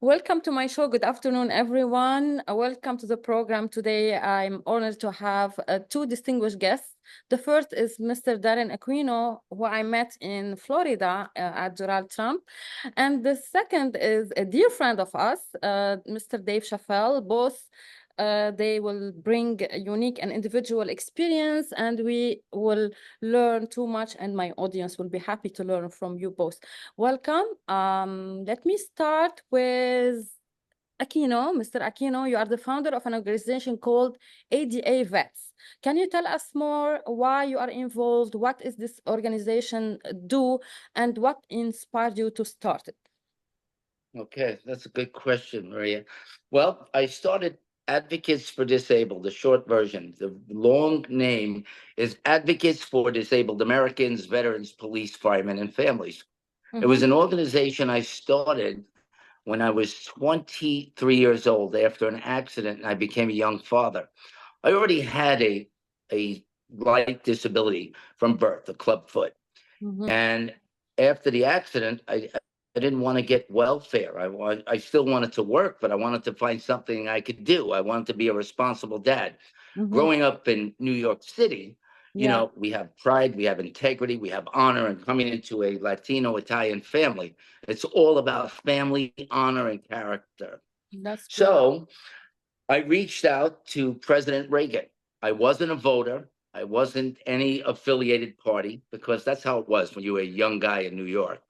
Welcome to my show. Good afternoon, everyone. Welcome to the program. Today, I'm honored to have two distinguished guests. The first is Mr. Darren Aquino, who I met in Florida at Donald Trump. And the second is a dear friend of us, Mr. Dave Schaffel. Both they will bring a unique and individual experience, and we will learn too much, and my audience will be happy to learn from you both. Welcome. Let me start with Aquino. Mr. Aquino, you are the founder of an organization called ADA Vets. Can you tell us more why you are involved? What is this organization do, and what inspired you to start it? Okay, that's a good question, Maria. Well, I started Advocates for Disabled, the short version. The long name is Advocates for Disabled Americans, Veterans, Police, Firemen, and Families. It was an organization I started when I was 23 years old after an accident, and I became a young father. I already had a light disability from birth, a club foot. And after the accident, I didn't want to get welfare. I still wanted to work, but I wanted to find something I could do. I wanted to be a responsible dad. Growing up in New York City, you know, we have pride, we have integrity, we have honor, and coming into a Latino Italian family, it's all about family, honor, and character. That's good. So I reached out to President Reagan. I wasn't a voter. I wasn't any affiliated party, because that's how it was when you were a young guy in New York.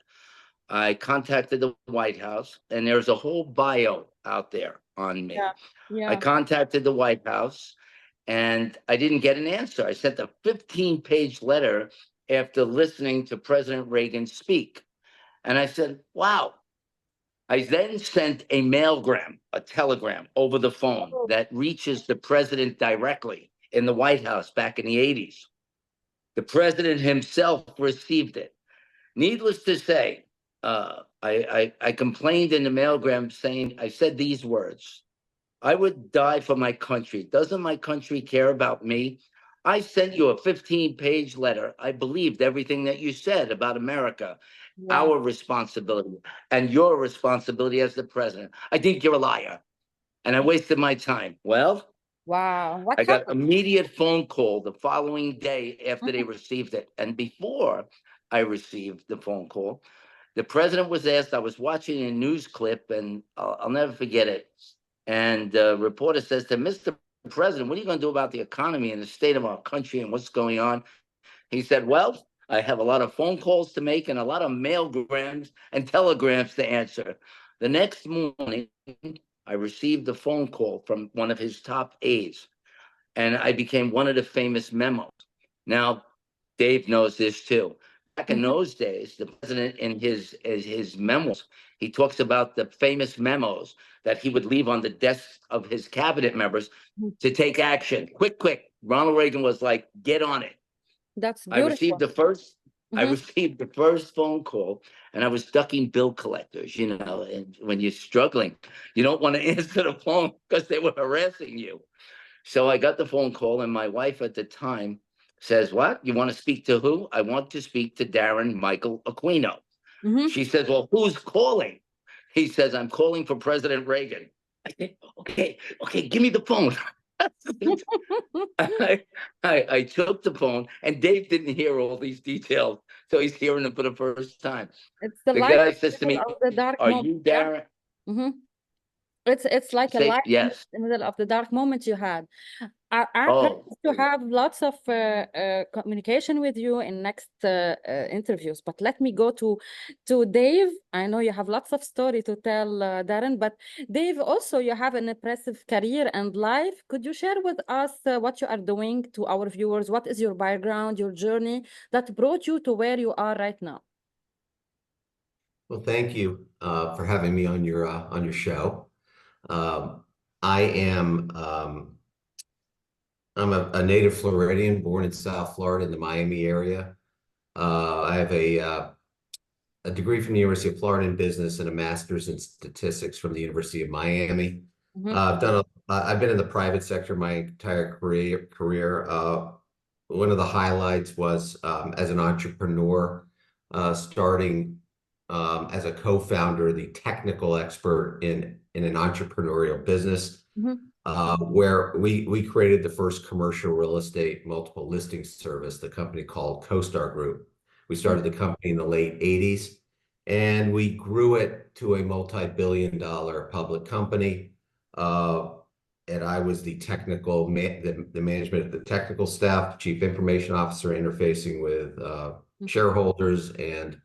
I contacted the White House, and there's a whole bio out there on me. I contacted the White House, and I didn't get an answer. I sent a 15-page letter after listening to President Reagan speak. And I said, wow. I then sent a mailgram, a telegram over the phone that reaches the president directly in the White House back in the 80s. The president himself received it. Needless to say, I complained in the mailgram saying, I said these words: I would die for my country. Doesn't my country care about me? I sent you a 15-page letter. I believed everything that you said about America, our responsibility, and your responsibility as the president. I think you're a liar, and I wasted my time. Well, Wow. I got immediate phone call the following day after they received it. And before I received the phone call, the president was asked, I was watching a news clip, and I'll never forget it. And the reporter says to Mr. President, what are you going to do about the economy and the state of our country and what's going on? He said, well, I have a lot of phone calls to make and a lot of mailgrams and telegrams to answer. The next morning, I received a phone call from one of his top aides, and I became one of the famous memos. Now, Dave knows this too. Back in those days, the president, in his memos, he talks about the famous memos that he would leave on the desks of his cabinet members to take action. Quick. Ronald Reagan was like, get on it. That's beautiful. I received the first phone call, and I was ducking bill collectors, you know, and when you're struggling, you don't want to answer the phone because they were harassing you. So I got the phone call, and my wife at the time says, what? You want to speak to who? I want to speak to Darren Michael Aquino. She says, well, who's calling? He says, I'm calling for President Reagan. I said, okay, give me the phone. I took the phone, and Dave didn't hear all these details, so he's hearing them for the first time. It's the guy says to me, are you Darren? It's like a light yes. in the middle of the dark moment you had. I plan to have lots of communication with you in next interviews, but let me go to Dave. I know you have lots of story to tell, Darren, but Dave, also you have an impressive career and life. Could you share with us what you are doing to our viewers? What is your background, your journey that brought you to where you are right now? Well, thank you for having me on your show. I'm a native Floridian, born in South Florida in the Miami area. I have a degree from the University of Florida in business and a master's in statistics from the University of Miami. I've been in the private sector my entire career. One of the highlights was as an entrepreneur, starting as a co-founder, the technical expert in an entrepreneurial business, where we created the first commercial real estate multiple listing service, the company called CoStar Group. We started the company in the late 80s, and we grew it to a multi-billion-dollar public company. And I was the technical the management of the technical staff, chief information officer, interfacing with shareholders and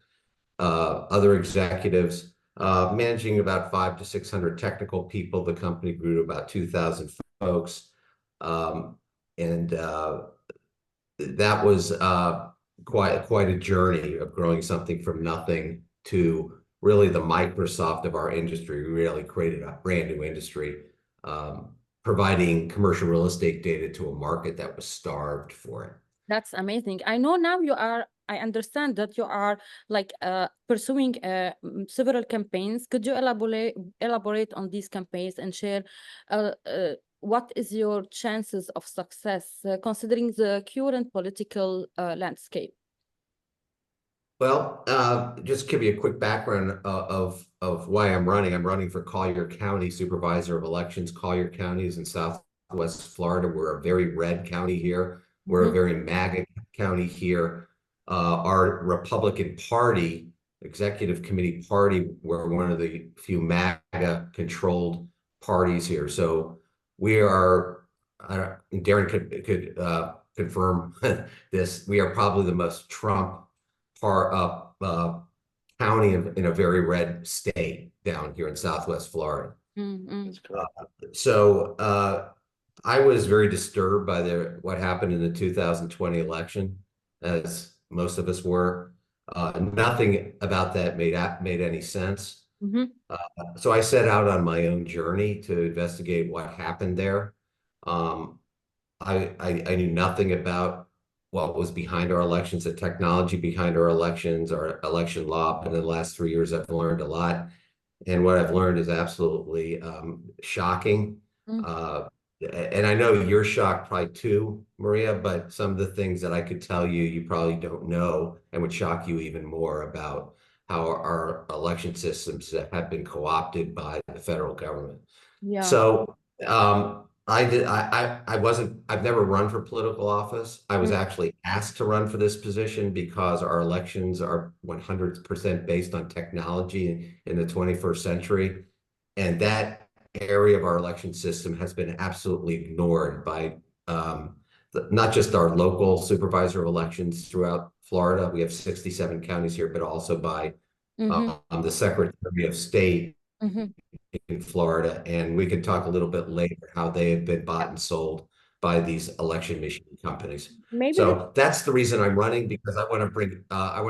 other executives, managing about 500 to 600 technical people. The company grew to about 2,000 folks. And that was quite a journey of growing something from nothing to really the Microsoft of our industry. We really created a brand new industry, providing commercial real estate data to a market that was starved for it. That's amazing. I know now I understand that you are like pursuing several campaigns. Could you elaborate on these campaigns and share what is your chances of success considering the current political landscape? Well, just give you a quick background of why I'm running. I'm running for Collier County Supervisor of Elections. Collier County is in Southwest Florida. We're a very red county here. We're a very MAGA county here. Our Republican Party, Executive Committee Party, we're one of the few MAGA-controlled parties here. So we are, Darren could confirm this, we are probably the most Trump county in a very red state down here in Southwest Florida. So I was very disturbed by what happened in the 2020 election, as most of us were. Nothing about that made any sense. So I set out on my own journey to investigate what happened there. I knew nothing about what was behind our elections, the technology behind our elections, our election law. But in the last 3 years, I've learned a lot. And what I've learned is absolutely shocking. And I know you're shocked probably too, Maria, but some of the things that I could tell you, you probably don't know and would shock you even more about how our election systems have been co-opted by the federal government. So I've never run for political office. I was actually asked to run for this position because our elections are 100% based on technology in the 21st century. And that area of our election system has been absolutely ignored by not just our local supervisor of elections throughout Florida. We have 67 counties here, but also by the Secretary of State in Florida. And we could talk a little bit later how they have been bought and sold by these election machine companies. So that's the reason I'm running, because I want to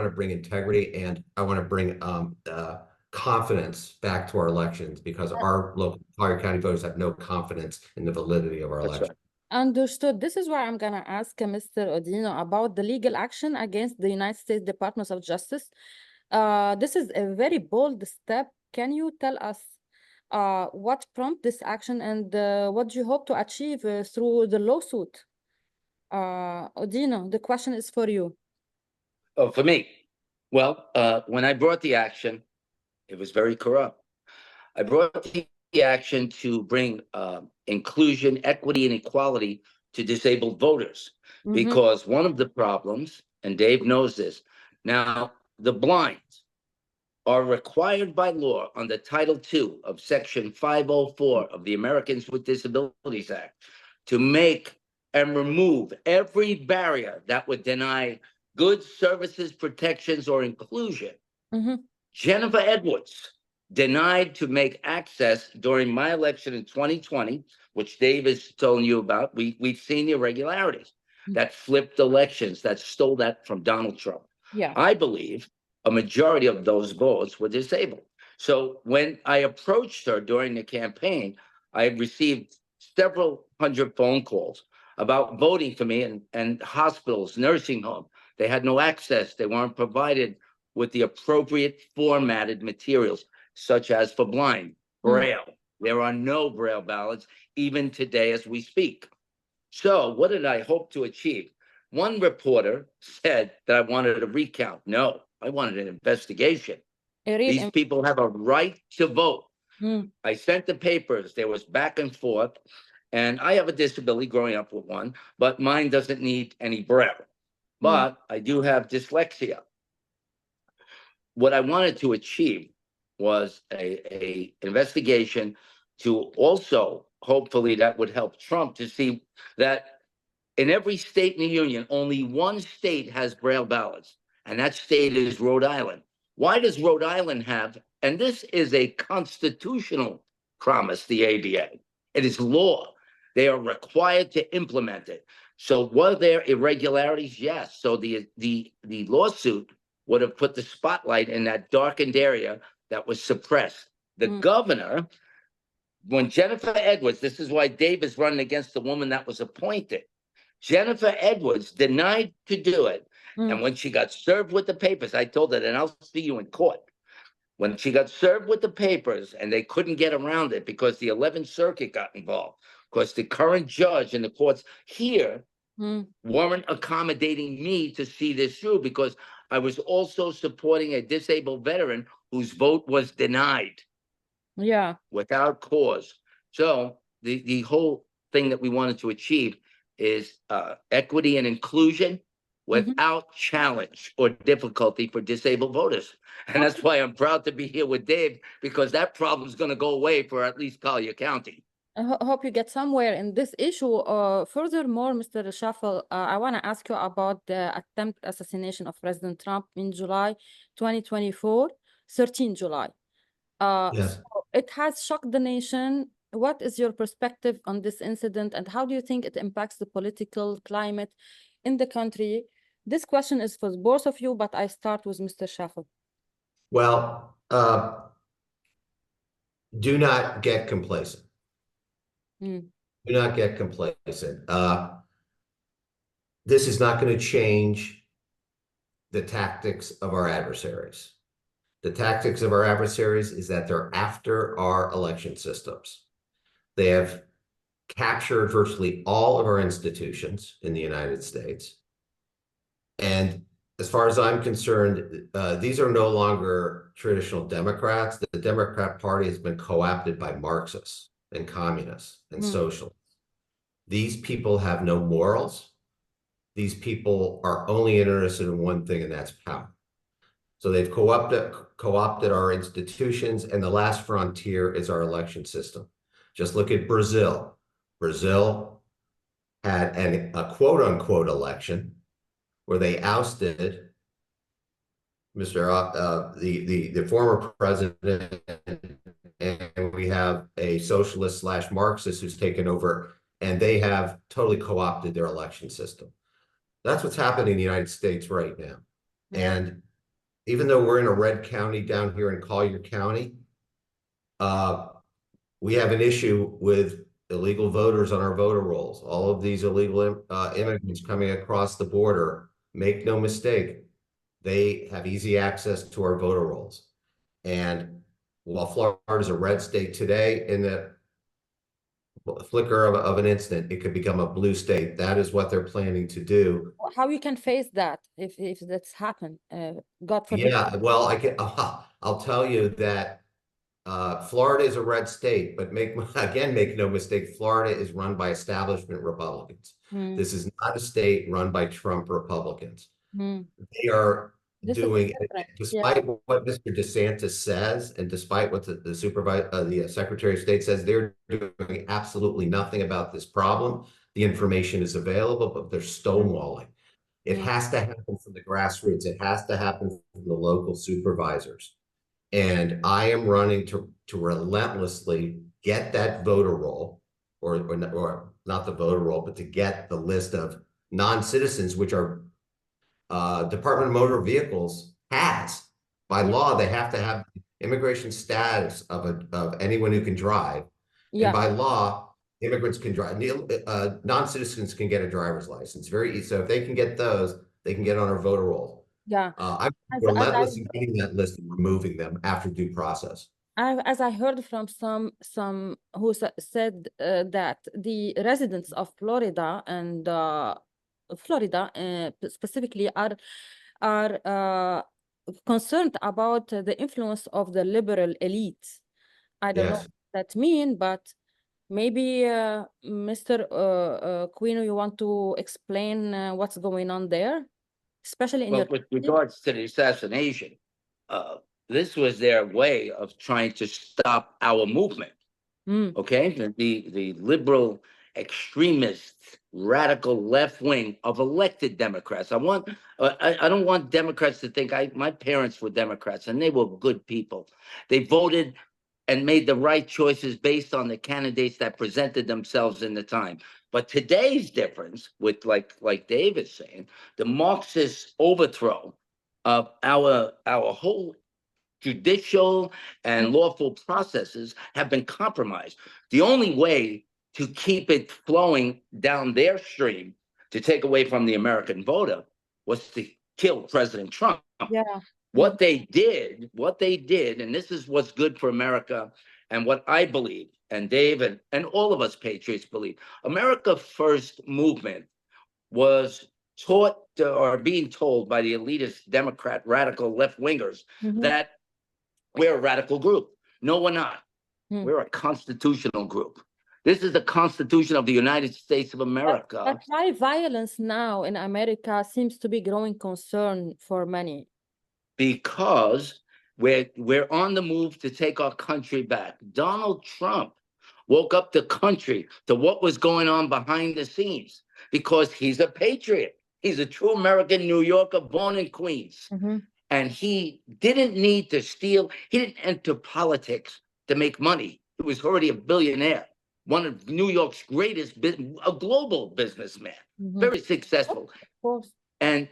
bring integrity, and I want to bring confidence back to our elections, because our local Collier County voters have no confidence in the validity of our election. Understood. This is why I'm going to ask Mr. Odino about the legal action against the United States Department of Justice. This is a very bold step. Can you tell us what prompted this action, and what do you hope to achieve through the lawsuit? Odino, the question is for you. Oh, for me? Well, when I brought the action, it was very corrupt. I brought the action to bring inclusion, equity, and equality to disabled voters, because one of the problems, and Dave knows this, now the blind are required by law under Title II of Section 504 of the Americans with Disabilities Act to make and remove every barrier that would deny goods, services, protections, or inclusion. Jennifer Edwards denied to make access during my election in 2020, which Dave is telling you about. We've seen the irregularities that flipped elections, that stole that from Donald Trump. I believe a majority of those votes were disabled. So when I approached her during the campaign, I received several hundred phone calls about voting for me, and hospitals, nursing homes. They had no access. They weren't provided with the appropriate formatted materials, such as for blind, Braille. There are no Braille ballots even today as we speak. So what did I hope to achieve? One reporter said that I wanted a recount. No, I wanted an investigation. These people have a right to vote. Mm. I sent the papers. There was back and forth. And I have a disability growing up with one, but mine doesn't need any braille. But I do have dyslexia. What I wanted to achieve was a investigation to also, hopefully that would help Trump to see that in every state in the union, only one state has braille ballots, and that state is Rhode Island. Why does Rhode Island have, and this is a constitutional promise, the ABA, it is law. They are required to implement it. So were there irregularities? Yes. So the lawsuit would have put the spotlight in that darkened area that was suppressed. The governor, when Jennifer Edwards, this is why Dave is running against the woman that was appointed. Jennifer Edwards denied to do it. And when she got served with the papers, I told her, then I'll see you in court. When she got served with the papers and they couldn't get around it because the 11th Circuit got involved, because the current judge in the courts here weren't accommodating me to see this through, because I was also supporting a disabled veteran whose vote was denied. Yeah. Without cause. So the whole thing that we wanted to achieve is equity and inclusion without challenge or difficulty for disabled voters. And that's why I'm proud to be here with Dave, because that problem is going to go away for at least Collier County. I hope you get somewhere in this issue. Furthermore, Mr. Schaffel, I want to ask you about the attempted assassination of President Trump in July 2024, 13 July. Yes. So it has shocked the nation. What is your perspective on this incident, and how do you think it impacts the political climate in the country? This question is for both of you, but I start with Mr. Schaffel. Well, do not get complacent. Do not get complacent. This is not going to change the tactics of our adversaries. The tactics of our adversaries is that they're after our election systems. They have captured virtually all of our institutions in the United States. And as far as I'm concerned, these are no longer traditional Democrats. The Democrat Party has been co-opted by Marxists and communists and socialists. These people have no morals. These people are only interested in one thing, and that's power. So they've co-opted our institutions, and the last frontier is our election system. Just look at Brazil. Brazil had a quote-unquote election where they ousted the former president, and we have a socialist / Marxist who's taken over, and they have totally co-opted their election system. That's what's happening in the United States right now. And even though we're in a red county down here in Collier County, we have an issue with illegal voters on our voter rolls. All of these illegal immigrants coming across the border, make no mistake, they have easy access to our voter rolls. And while Florida is a red state today, in the flicker of an instant, it could become a blue state. That is what they're planning to do. How you can face that if that's happened? God forbid. Yeah, well, I'll tell you that Florida is a red state, but make no mistake, Florida is run by establishment Republicans. This is not a state run by Trump Republicans. They are doing, despite what Mr. DeSantis says, and despite what the Secretary of State says, they're doing absolutely nothing about this problem. The information is available, but they're stonewalling. It has to happen from the grassroots. It has to happen from the local supervisors. And I am running to relentlessly get that voter roll, or not the voter roll, but to get the list of non-citizens, which are Department of Motor Vehicles has. By law, they have to have immigration status of anyone who can drive. And by law, immigrants can drive. Non-citizens can get a driver's license. Very easy. So if they can get those, they can get on our voter roll. I'm relentless in getting that list and removing them after due process. As I heard from some who said that the residents of Florida and specifically are concerned about the influence of the liberal elite. I don't know Yes. what that mean, but maybe Mr. Aquino, you want to explain what's going on there, especially in Well, your with country? regards to the assassination, uh, this was their way of trying to stop our movement. Mm, Okay, the liberal extremists, radical left wing of elected Democrats. I don't want Democrats to think my parents were Democrats and they were good people. They voted and made the right choices based on the candidates that presented themselves in the time. But today's difference with like Dave is saying, the Marxist overthrow of our whole judicial and lawful processes have been compromised. The only way to keep it flowing down their stream to take away from the American voter was to kill President Trump. yeah. What they did, and this is what's good for America and what I believe, and Dave and all of us patriots believe, America First movement was taught or being told by the elitist Democrat radical left wingers Mhm. that we're a radical group. No, we're not. Hmm. We're a constitutional group. This is the Constitution of the United States of America. But why violence now in America seems to be growing concern for many? Because we're on the move to take our country back. Donald Trump woke up the country to what was going on behind the scenes because he's a patriot. He's a true American New Yorker, born in Queens. Mhm. And he didn't need to steal. He didn't enter politics to make money. He was already a billionaire, one of New York's greatest, a global businessman, Mhm. very successful. Of course. And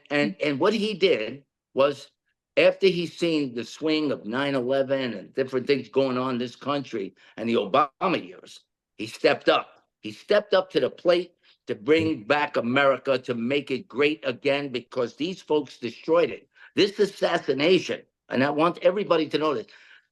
what he did was, after he's seen the swing of 9/11 and different things going on in this country and the Obama years, he stepped up. He stepped up to the plate to bring back America, to make it great again, because these folks destroyed it. This assassination, and I want everybody to know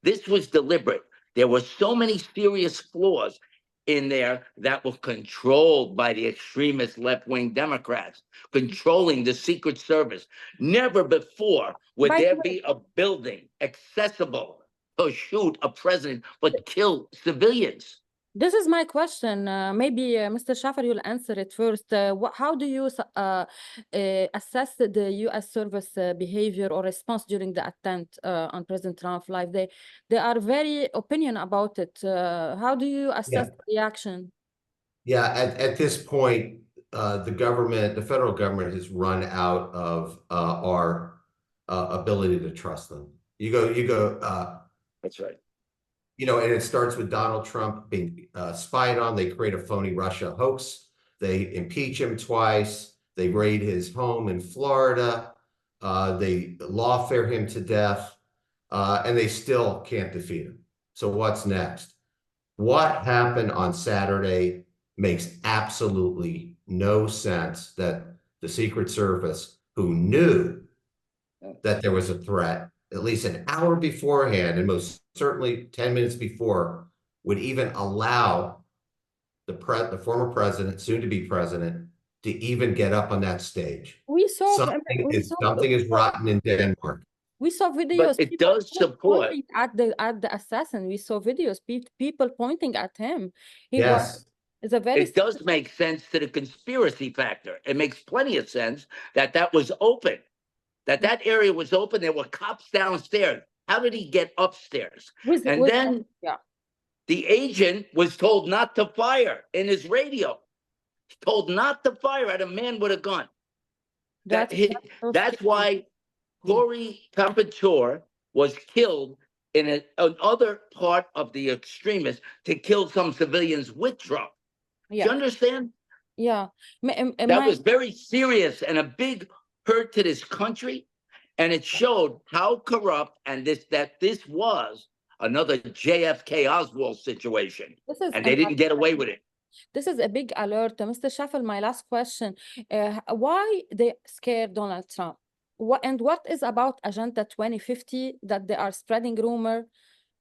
this was deliberate. There were so many serious flaws in there that were controlled by the extremist left-wing Democrats, controlling the Secret Service. Never before would By there the way, be a building accessible to shoot a president but kill civilians. this is my question. Maybe Mr. Schaffel, you'll answer it first. How do you assess the U.S. service behavior or response during the attempt on President Trump's life? They are very opinion about it. How do you assess the reaction? Yeah, at this point, the federal government has run out of our ability to trust them. You go, That's right. and it starts with Donald Trump being spied on. They create a phony Russia hoax. They impeach him twice. They raid his home in Florida. They lawfare him to death, and they still can't defeat him. So what's next? What happened on Saturday makes absolutely no sense. That the Secret Service, who knew that there was a threat at least an hour beforehand, and most certainly 10 minutes before, would even allow the former president, soon to be president, to even get up on that stage. We saw Something is rotten in Denmark. We saw videos. But it does support. Pointing at the assassin. We saw videos. People pointing at him. It's a very. It does make sense to the conspiracy factor. It makes plenty of sense that was open, that area was open. There were cops downstairs. How did he get upstairs? Then the agent was told not to fire in his radio. Told not to fire at a man with a gun. That's why Corey Temperature was killed in another part of the extremists to kill some civilians with Trump. Do you understand? Yeah. That was very serious and a big hurt to this country. And it showed how corrupt and that this was another JFK Oswald situation. And they didn't get away with it. This is a big alert. Mr. Schaffel, my last question. Why they scared Donald Trump? What is about Agenda 2050 that they are spreading rumor?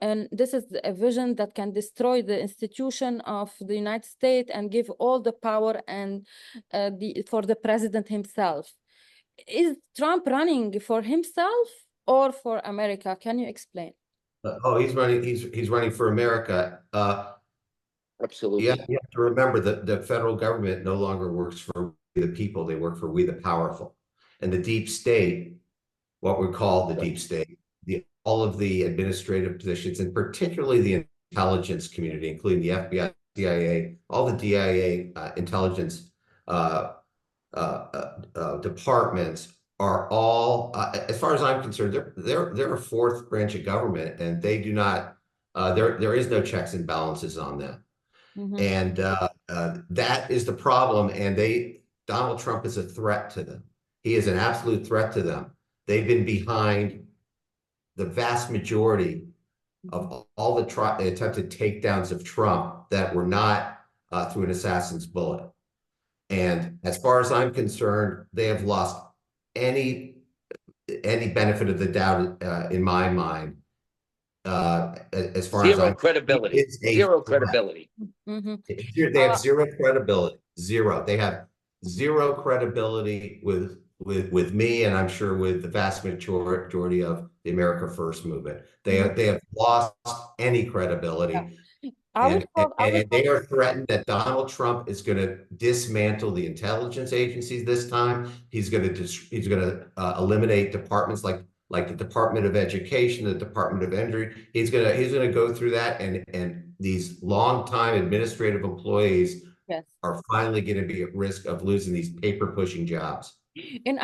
And this is a vision that can destroy the institution of the United States and give all the power and for the president himself. Is Trump running for himself or for America? Can you explain? Oh, he's running for America. Absolutely. You have to remember that the federal government no longer works for the people, they work for we the powerful. And the deep state, what we call the deep state, all of the administrative positions, and particularly the intelligence community, including the FBI, CIA, all the DIA intelligence departments are all, as far as I'm concerned, they're a fourth branch of government, and they do not. There is no checks and balances on them, and that is the problem. And Donald Trump is a threat to them. He is an absolute threat to them. They've been behind the vast majority of all the attempted takedowns of Trump that were not through an assassin's bullet. And as far as I'm concerned, they have lost any benefit of the doubt in my mind. As far as Zero credibility. Zero credibility. They have zero credibility. Zero. They have zero credibility with me, and I'm sure with the vast majority of the America First movement. They have lost any credibility. And they are threatened that Donald Trump is going to dismantle the intelligence agencies this time. He's going to eliminate departments like the Department of Education, the Department of Energy. He's going to go through that, and these longtime administrative employees are finally going to be at risk of losing these paper pushing jobs. In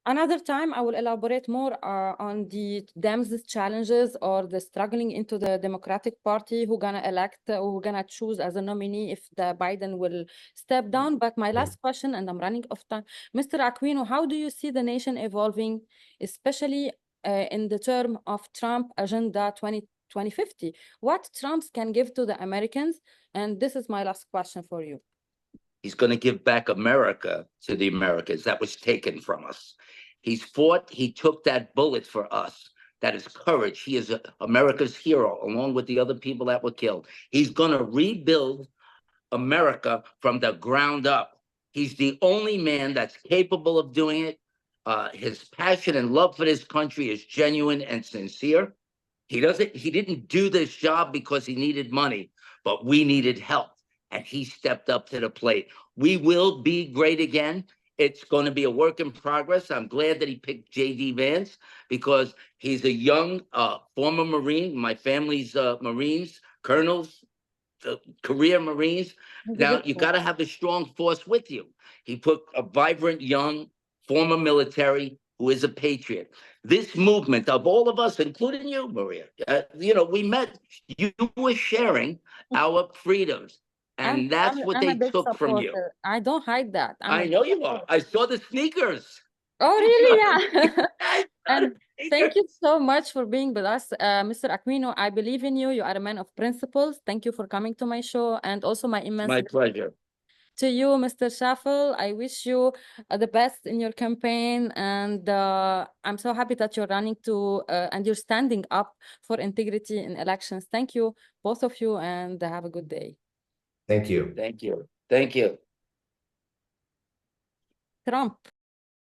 another time, I will elaborate more on the Dems' challenges or the struggling into the Democratic Party, who gonna elect or who gonna choose as a nominee if the Biden will step down. But my last question, and I'm running off time, Mr. Aquino, how do you see the nation evolving, especially in the term of Trump Agenda 2050? What Trump can give to the Americans? And this is my last question for you. He's going to give back America to the Americans that was taken from us. He's fought. He took that bullet for us. That is courage. He is America's hero, along with the other people that were killed. He's going to rebuild America from the ground up. He's the only man that's capable of doing it. His passion and love for this country is genuine and sincere. He didn't do this job because he needed money, but we needed help. And he stepped up to the plate. We will be great again. It's going to be a work in progress. I'm glad that he picked J.D. Vance because he's a young former Marine. My family's Marines, colonels, career Marines. Now, you got to have a strong force with you. He put a vibrant, young, former military who is a patriot. This movement of all of us, including you, Maria, we met. You were sharing our freedoms. And that's what they took from you. I don't hide that. I know you are. I saw the sneakers. Oh, really? Yeah. And thank you so much for being with us, Mr. Aquino. I believe in you. You are a man of principles. Thank you for coming to my show, and also my immense pleasure. To you, Mr. Schaffel, I wish you the best in your campaign, and I'm so happy that you're running and you're standing up for integrity in elections. Thank you, both of you, and have a good day. Thank you. Thank you. Thank you. Trump.